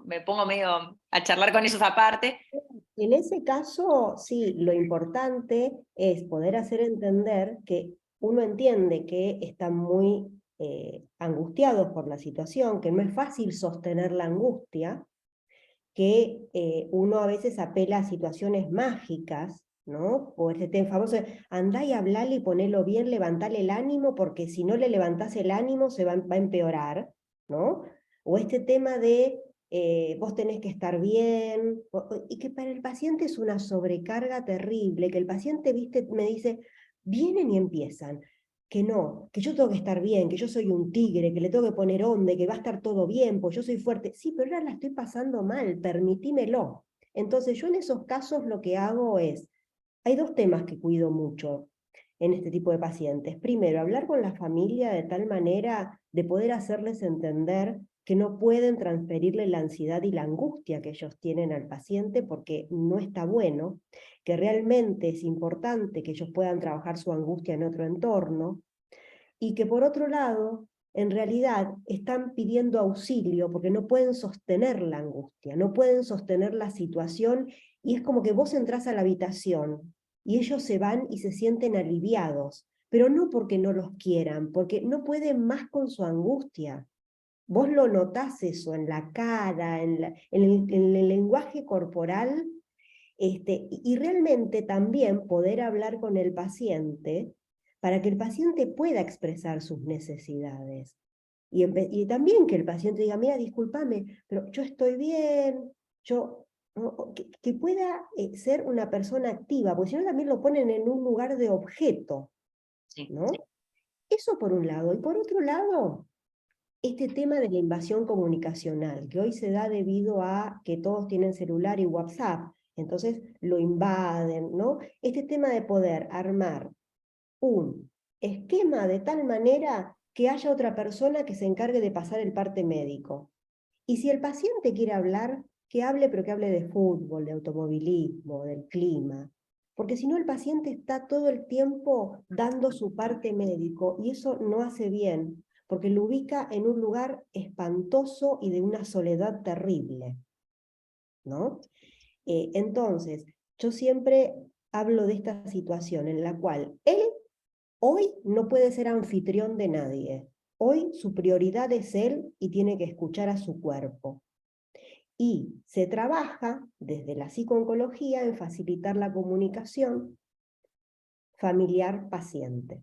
me pongo medio a charlar con ellos aparte. En ese caso, sí, lo importante es poder hacer entender que uno entiende que están muy angustiados por la situación, que no es fácil sostener la angustia, que uno a veces apela a situaciones mágicas, ¿no? O ese tema famoso, andá y hablale y ponelo bien, levantale el ánimo, porque si no le levantás el ánimo va a empeorar, ¿no? O este tema de vos tenés que estar bien, y que para el paciente es una sobrecarga terrible, que el paciente, viste, me dice, vienen y empiezan, que no, que yo tengo que estar bien, que yo soy un tigre, que le tengo que poner onda, que va a estar todo bien, pues yo soy fuerte. Sí, pero ahora la estoy pasando mal, permitímelo. Entonces yo en esos casos lo que hago es, hay dos temas que cuido mucho en este tipo de pacientes. Primero, hablar con la familia de tal manera de poder hacerles entender que no pueden transferirle la ansiedad y la angustia que ellos tienen al paciente porque no está bueno, que realmente es importante que ellos puedan trabajar su angustia en otro entorno, y que por otro lado, en realidad están pidiendo auxilio porque no pueden sostener la angustia, no pueden sostener la situación, y es como que vos entrás a la habitación y ellos se van y se sienten aliviados, pero no porque no los quieran, porque no pueden más con su angustia. Vos lo notás eso en la cara, en el lenguaje corporal, y realmente también poder hablar con el paciente para que el paciente pueda expresar sus necesidades. Y también que el paciente diga, mira, discúlpame, pero yo estoy bien, que pueda ser una persona activa, porque si no también lo ponen en un lugar de objeto, Sí, ¿no? sí. Eso por un lado. Y por otro lado, este tema de la invasión comunicacional, que hoy se da debido a que todos tienen celular y WhatsApp, entonces lo invaden, ¿no? Este tema de poder armar un esquema de tal manera que haya otra persona que se encargue de pasar el parte médico. Y si el paciente quiere hablar, que hable, pero que hable de fútbol, de automovilismo, del clima. Porque si no, el paciente está todo el tiempo dando su parte médico y eso no hace bien, porque lo ubica en un lugar espantoso y de una soledad terrible, ¿no? Entonces, yo siempre hablo de esta situación en la cual él hoy no puede ser anfitrión de nadie. Hoy su prioridad es él y tiene que escuchar a su cuerpo. Y se trabaja desde la psicooncología en facilitar la comunicación familiar-paciente.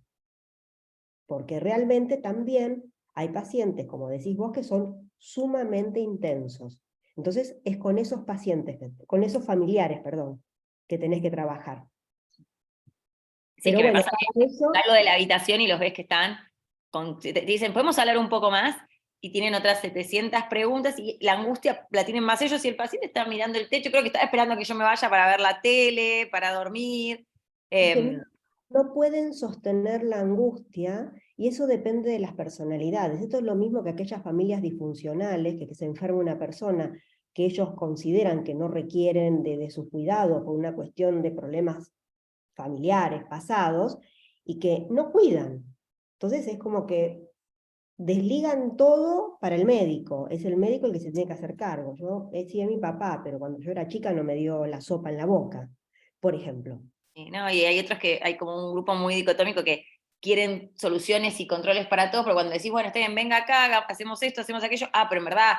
Porque realmente también hay pacientes, como decís vos, que son sumamente intensos. Entonces es con esos pacientes, con esos familiares, perdón, que tenés que trabajar. Sí, Pero que me bueno, pasa que para eso, algo de la habitación y los ves que están, te dicen, ¿podemos hablar un poco más? Y tienen otras 700 preguntas y la angustia la tienen más ellos y el paciente está mirando el techo, creo que está esperando que yo me vaya para ver la tele, para dormir. es que Eh, no pueden sostener la angustia y eso depende de las personalidades. Esto es lo mismo que aquellas familias disfuncionales, que se enferma una persona que ellos consideran que no requieren de sus cuidados por una cuestión de problemas familiares pasados y que no cuidan. Entonces es como que desligan todo para el médico. Es el médico el que se tiene que hacer cargo. Yo sí es mi papá, pero cuando yo era chica no me dio la sopa en la boca, por ejemplo. ¿no? Y hay otros que hay como un grupo muy dicotómico que quieren soluciones y controles para todos, pero cuando decís, bueno, está bien, venga acá, hacemos esto, hacemos aquello, pero en verdad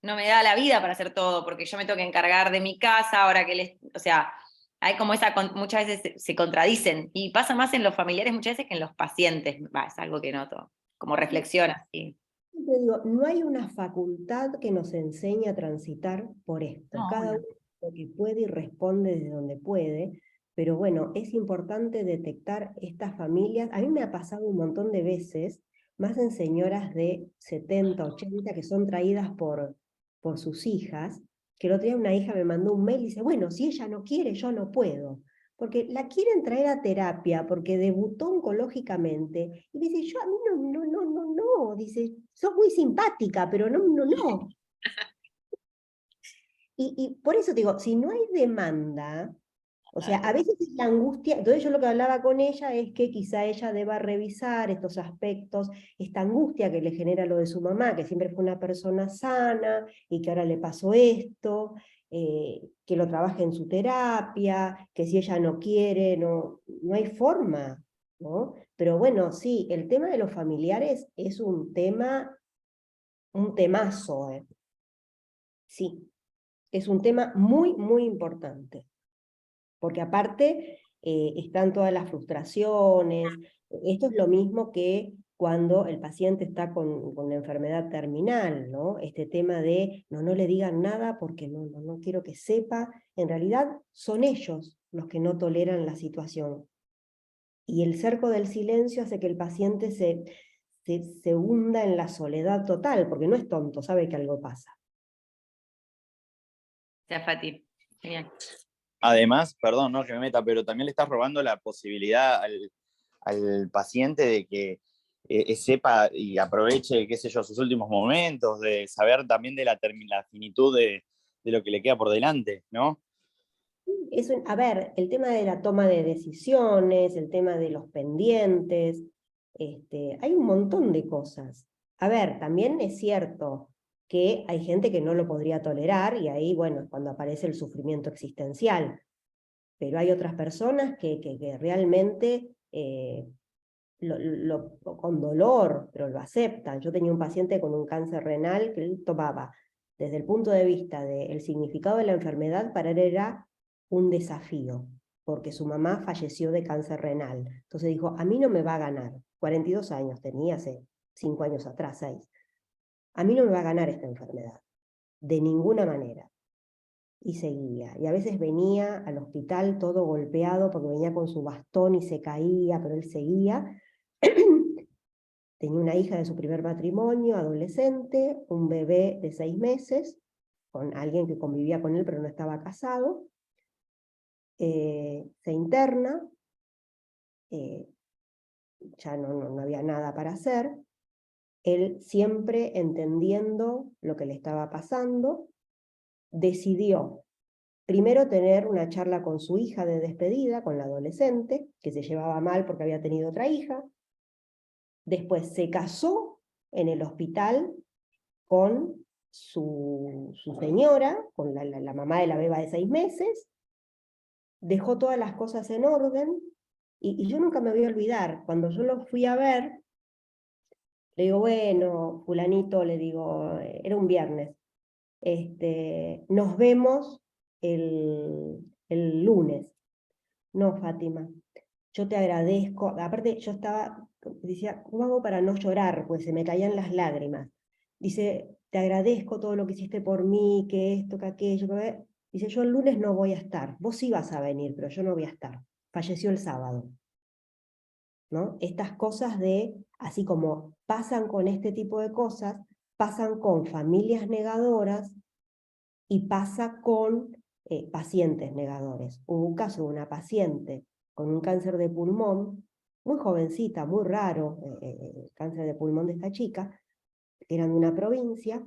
no me da la vida para hacer todo, porque yo me tengo que encargar de mi casa, ahora que o sea, hay como muchas veces se contradicen, y pasa más en los familiares muchas veces que en los pacientes, es algo que noto, como reflexión así. Siempre digo, no hay una facultad que nos enseñe a transitar por esto. No, Cada obvio. uno lo que puede y responde desde donde puede, pero bueno, es importante detectar estas familias. A mí me ha pasado un montón de veces, más en señoras de 70, 80, que son traídas por sus hijas, que el otro día una hija me mandó un mail y dice, bueno, si ella no quiere, yo no puedo. Porque la quieren traer a terapia, porque debutó oncológicamente, y dice, yo a mí no, dice, sos muy simpática, pero no. Y por eso te digo, si no hay demanda, o sea, a veces es la angustia, entonces yo lo que hablaba con ella es que quizá ella deba revisar estos aspectos, esta angustia que le genera lo de su mamá, que siempre fue una persona sana y que ahora le pasó esto, que lo trabaje en su terapia, que si ella no quiere, no hay forma, ¿no? Pero bueno, sí, el tema de los familiares es un tema, un temazo, sí, es un tema muy, muy importante. Porque aparte están todas las frustraciones. Esto es lo mismo que cuando el paciente está con la enfermedad terminal, ¿no? Este tema de no le digan nada porque no quiero que sepa. En realidad son ellos los que no toleran la situación. Y el cerco del silencio hace que el paciente se hunda en la soledad total, porque no es tonto, sabe que algo pasa. Gracias, Fati. Genial. Además, perdón, no que me meta, pero también le estás robando la posibilidad al paciente de que sepa y aproveche, qué sé yo, sus últimos momentos, de saber también de la finitud de lo que le queda por delante, ¿no? A ver, el tema de la toma de decisiones, el tema de los pendientes, hay un montón de cosas. A ver, también es cierto que hay gente que no lo podría tolerar y ahí, bueno, es cuando aparece el sufrimiento existencial. Pero hay otras personas que realmente con dolor, pero lo aceptan. Yo tenía un paciente con un cáncer renal que él tomaba, desde el punto de vista del significado de la enfermedad, para él era un desafío, porque su mamá falleció de cáncer renal. Entonces dijo, a mí no me va a ganar. 42 años tenía, hace 5 años atrás, 6. A mí no me va a ganar esta enfermedad, de ninguna manera. Y seguía. Y a veces venía al hospital todo golpeado porque venía con su bastón y se caía, pero él seguía. Tenía una hija de su primer matrimonio, adolescente, un bebé de 6 meses, con alguien que convivía con él pero no estaba casado. Se interna, ya no había nada para hacer. Él, siempre entendiendo lo que le estaba pasando, decidió primero tener una charla con su hija de despedida, con la adolescente, que se llevaba mal porque había tenido otra hija. Después se casó en el hospital con su señora, con la mamá de la beba de 6 meses, dejó todas las cosas en orden, y yo nunca me voy a olvidar, cuando yo lo fui a ver, le digo, bueno, fulanito, le digo, era un viernes, nos vemos el lunes. No, Fátima, yo te agradezco. Aparte, yo decía, ¿cómo hago para no llorar? Pues se me caían las lágrimas. Dice, te agradezco todo lo que hiciste por mí, que esto, que aquello, que... Dice, yo el lunes no voy a estar. Vos sí vas a venir, pero yo no voy a estar. Falleció el sábado. ¿No? Estas cosas así como pasan con este tipo de cosas, pasan con familias negadoras y pasa con pacientes negadores. Hubo un caso de una paciente con un cáncer de pulmón, muy jovencita, muy raro, el cáncer de pulmón de esta chica, que eran de una provincia,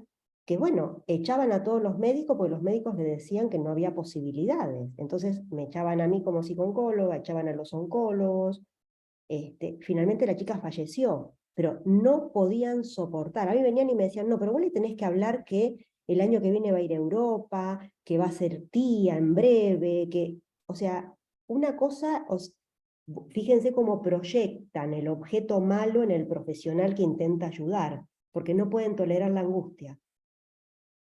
que bueno, echaban a todos los médicos porque los médicos le decían que no había posibilidades. Entonces me echaban a mí como psicooncóloga, echaban a los oncólogos. Finalmente la chica falleció, pero no podían soportar. A mí venían y me decían, no, pero vos le tenés que hablar que el año que viene va a ir a Europa, que va a ser tía en breve, o sea, una cosa, fíjense cómo proyectan el objeto malo en el profesional que intenta ayudar, porque no pueden tolerar la angustia,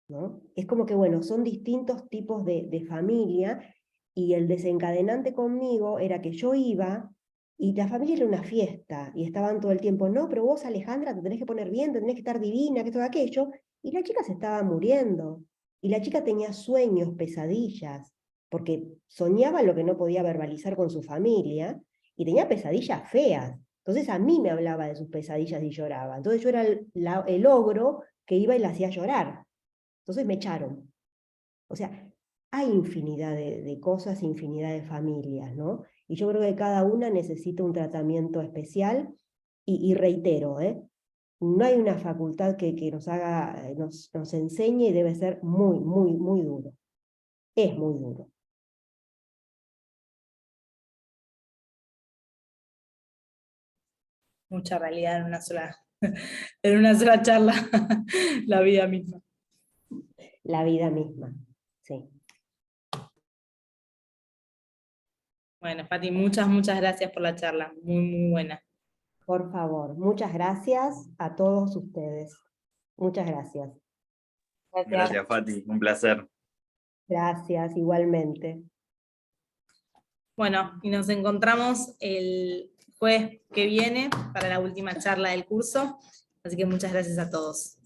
¿no? Es como que, bueno, son distintos tipos de familia, y el desencadenante conmigo era que yo iba, y la familia era una fiesta, y estaban todo el tiempo, no, pero vos, Alejandra, te tenés que poner bien, te tenés que estar divina, que todo aquello, y la chica se estaba muriendo, y la chica tenía sueños, pesadillas, porque soñaba lo que no podía verbalizar con su familia, y tenía pesadillas feas. Entonces a mí me hablaba de sus pesadillas y lloraba. Entonces yo era el ogro que iba y la hacía llorar. Entonces me echaron. O sea, hay infinidad de cosas, infinidad de familias, ¿no? Y yo creo que cada una necesita un tratamiento especial, y reitero, no hay una facultad que nos enseñe, y debe ser muy, muy, muy duro. Es muy duro. Mucha realidad en una sola charla, la vida misma. La vida misma, sí. Bueno, Fati, muchas gracias por la charla, muy buena. Por favor, muchas gracias a todos ustedes. Muchas gracias. Gracias, Fati, un placer. Gracias, igualmente. Bueno, y nos encontramos el jueves que viene para la última charla del curso, así que muchas gracias a todos.